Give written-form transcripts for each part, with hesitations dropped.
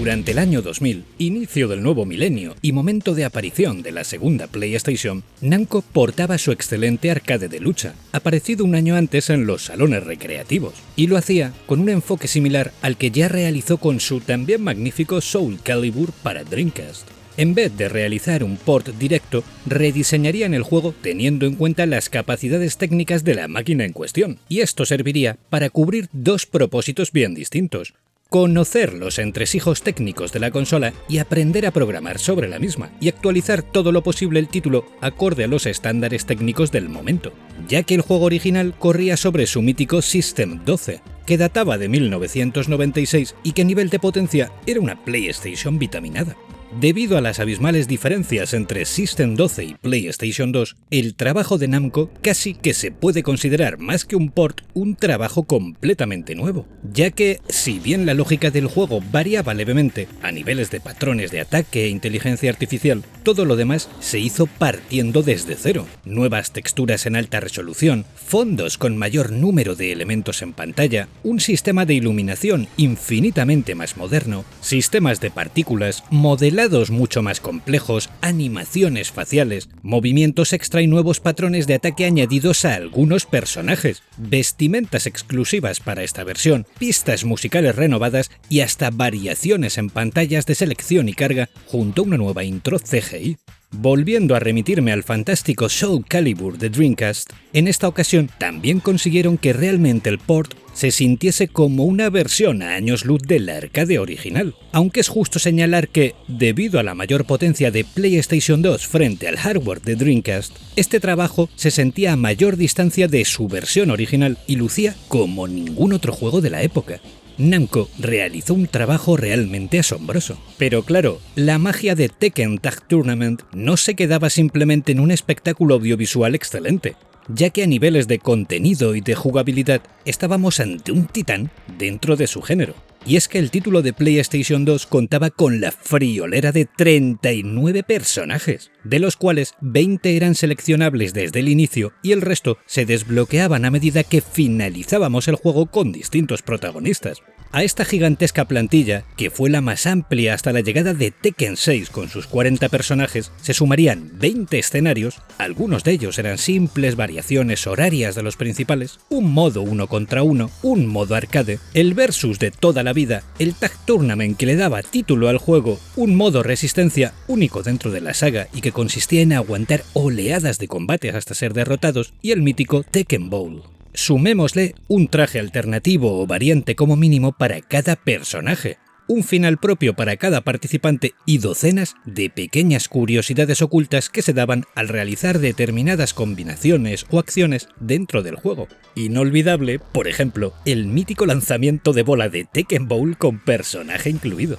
Durante el año 2000, inicio del nuevo milenio y momento de aparición de la segunda PlayStation, Namco portaba su excelente arcade de lucha, aparecido un año antes en los salones recreativos, y lo hacía con un enfoque similar al que ya realizó con su también magnífico Soul Calibur para Dreamcast. En vez de realizar un port directo, rediseñarían el juego teniendo en cuenta las capacidades técnicas de la máquina en cuestión, y esto serviría para cubrir dos propósitos bien distintos: conocer los entresijos técnicos de la consola y aprender a programar sobre la misma, y actualizar todo lo posible el título acorde a los estándares técnicos del momento, ya que el juego original corría sobre su mítico System 12, que databa de 1996 y que a nivel de potencia era una PlayStation vitaminada. Debido a las abismales diferencias entre System 12 y PlayStation 2, el trabajo de Namco casi que se puede considerar más que un port, un trabajo completamente nuevo, ya que, si bien la lógica del juego variaba levemente a niveles de patrones de ataque e inteligencia artificial, todo lo demás se hizo partiendo desde cero. Nuevas texturas en alta resolución, fondos con mayor número de elementos en pantalla, un sistema de iluminación infinitamente más moderno, sistemas de partículas, modelados mucho más complejos, animaciones faciales, movimientos extra y nuevos patrones de ataque añadidos a algunos personajes, vestimentas exclusivas para esta versión, pistas musicales renovadas y hasta variaciones en pantallas de selección y carga junto a una nueva intro CGI. Volviendo a remitirme al fantástico Soul Calibur de Dreamcast, en esta ocasión también consiguieron que realmente el port se sintiese como una versión a años luz del arcade original, aunque es justo señalar que, debido a la mayor potencia de PlayStation 2 frente al hardware de Dreamcast, este trabajo se sentía a mayor distancia de su versión original y lucía como ningún otro juego de la época. Namco realizó un trabajo realmente asombroso. Pero claro, la magia de Tekken Tag Tournament no se quedaba simplemente en un espectáculo audiovisual excelente, ya que a niveles de contenido y de jugabilidad estábamos ante un titán dentro de su género. Y es que el título de PlayStation 2 contaba con la friolera de 39 personajes, de los cuales 20 eran seleccionables desde el inicio y el resto se desbloqueaban a medida que finalizábamos el juego con distintos protagonistas. A esta gigantesca plantilla, que fue la más amplia hasta la llegada de Tekken 6 con sus 40 personajes, se sumarían 20 escenarios, algunos de ellos eran simples variaciones horarias de los principales, un modo 1 contra 1, un modo arcade, el versus de toda la vida, el Tag Tournament que le daba título al juego, un modo resistencia único dentro de la saga y que consistía en aguantar oleadas de combates hasta ser derrotados, y el mítico Tekken Bowl. Sumémosle un traje alternativo o variante como mínimo para cada personaje, un final propio para cada participante y docenas de pequeñas curiosidades ocultas que se daban al realizar determinadas combinaciones o acciones dentro del juego. Inolvidable, por ejemplo, el mítico lanzamiento de bola de Tekken Bowl con personaje incluido.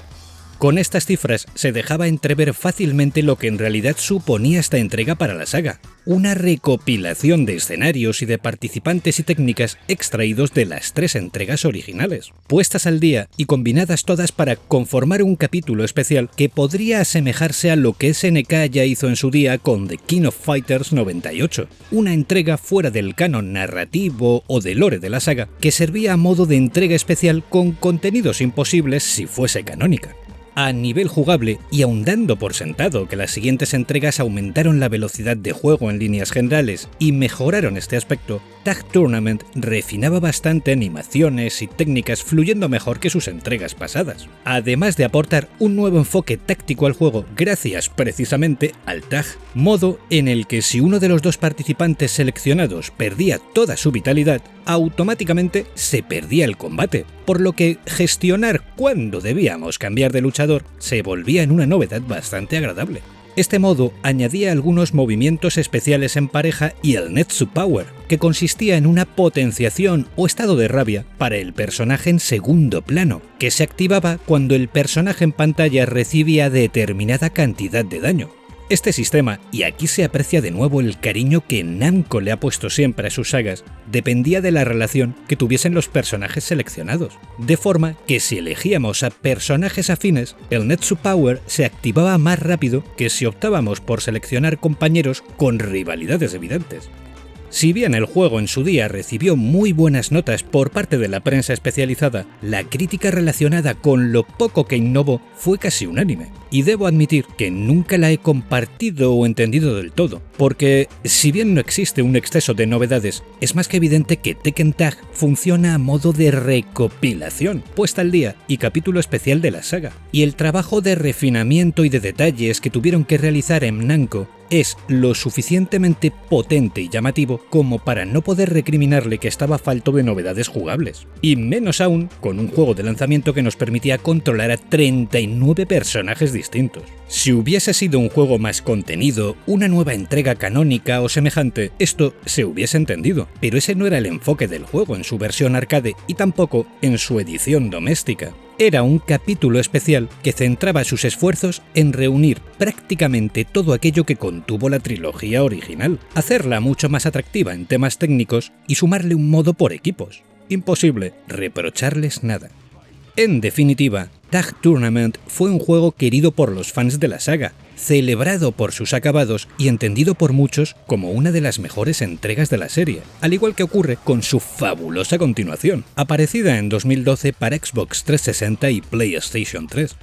Con estas cifras se dejaba entrever fácilmente lo que en realidad suponía esta entrega para la saga, una recopilación de escenarios y de participantes y técnicas extraídos de las 3 entregas originales, puestas al día y combinadas todas para conformar un capítulo especial que podría asemejarse a lo que SNK ya hizo en su día con The King of Fighters 98, una entrega fuera del canon narrativo o del lore de la saga que servía a modo de entrega especial con contenidos imposibles si fuese canónica. A nivel jugable, y aun dando por sentado que las siguientes entregas aumentaron la velocidad de juego en líneas generales y mejoraron este aspecto, Tag Tournament refinaba bastante animaciones y técnicas fluyendo mejor que sus entregas pasadas, además de aportar un nuevo enfoque táctico al juego gracias precisamente al Tag, modo en el que si uno de los dos participantes seleccionados perdía toda su vitalidad, automáticamente se perdía el combate, por lo que gestionar cuándo debíamos cambiar de luchador se volvía en una novedad bastante agradable. Este modo añadía algunos movimientos especiales en pareja y el Netsu Power, que consistía en una potenciación o estado de rabia para el personaje en segundo plano, que se activaba cuando el personaje en pantalla recibía determinada cantidad de daño. Este sistema, y aquí se aprecia de nuevo el cariño que Namco le ha puesto siempre a sus sagas, dependía de la relación que tuviesen los personajes seleccionados, de forma que si elegíamos a personajes afines, el Netsu Power se activaba más rápido que si optábamos por seleccionar compañeros con rivalidades evidentes. Si bien el juego en su día recibió muy buenas notas por parte de la prensa especializada, la crítica relacionada con lo poco que innovó fue casi unánime. Y debo admitir que nunca la he compartido o entendido del todo, porque si bien no existe un exceso de novedades, es más que evidente que Tekken Tag funciona a modo de recopilación, puesta al día y capítulo especial de la saga. Y el trabajo de refinamiento y de detalles que tuvieron que realizar en Namco es lo suficientemente potente y llamativo como para no poder recriminarle que estaba falto de novedades jugables. Y menos aún con un juego de lanzamiento que nos permitía controlar a 39 personajes distintos. Si hubiese sido un juego más contenido, una nueva entrega canónica o semejante, esto se hubiese entendido, pero ese no era el enfoque del juego en su versión arcade y tampoco en su edición doméstica. Era un capítulo especial que centraba sus esfuerzos en reunir prácticamente todo aquello que contuvo la trilogía original, hacerla mucho más atractiva en temas técnicos y sumarle un modo por equipos. Imposible reprocharles nada. En definitiva, Tag Tournament fue un juego querido por los fans de la saga, celebrado por sus acabados y entendido por muchos como una de las mejores entregas de la serie, al igual que ocurre con su fabulosa continuación, aparecida en 2012 para Xbox 360 y PlayStation 3.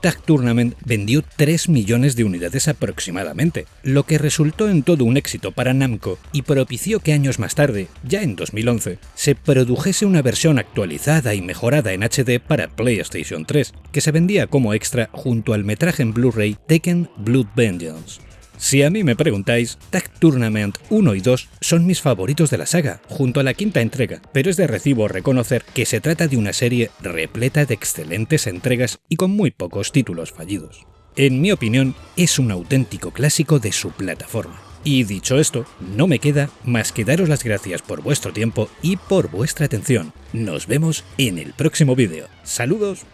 Tag Tournament vendió 3 millones de unidades aproximadamente, lo que resultó en todo un éxito para Namco y propició que años más tarde, ya en 2011, se produjese una versión actualizada y mejorada en HD para PlayStation 3, que se vendía como extra junto al metraje en Blu-ray Tekken Blood Vengeance. Si a mí me preguntáis, Tag Tournament 1 y 2 son mis favoritos de la saga, junto a la quinta entrega, pero es de recibo reconocer que se trata de una serie repleta de excelentes entregas y con muy pocos títulos fallidos. En mi opinión, es un auténtico clásico de su plataforma. Y dicho esto, no me queda más que daros las gracias por vuestro tiempo y por vuestra atención. Nos vemos en el próximo vídeo. ¡Saludos!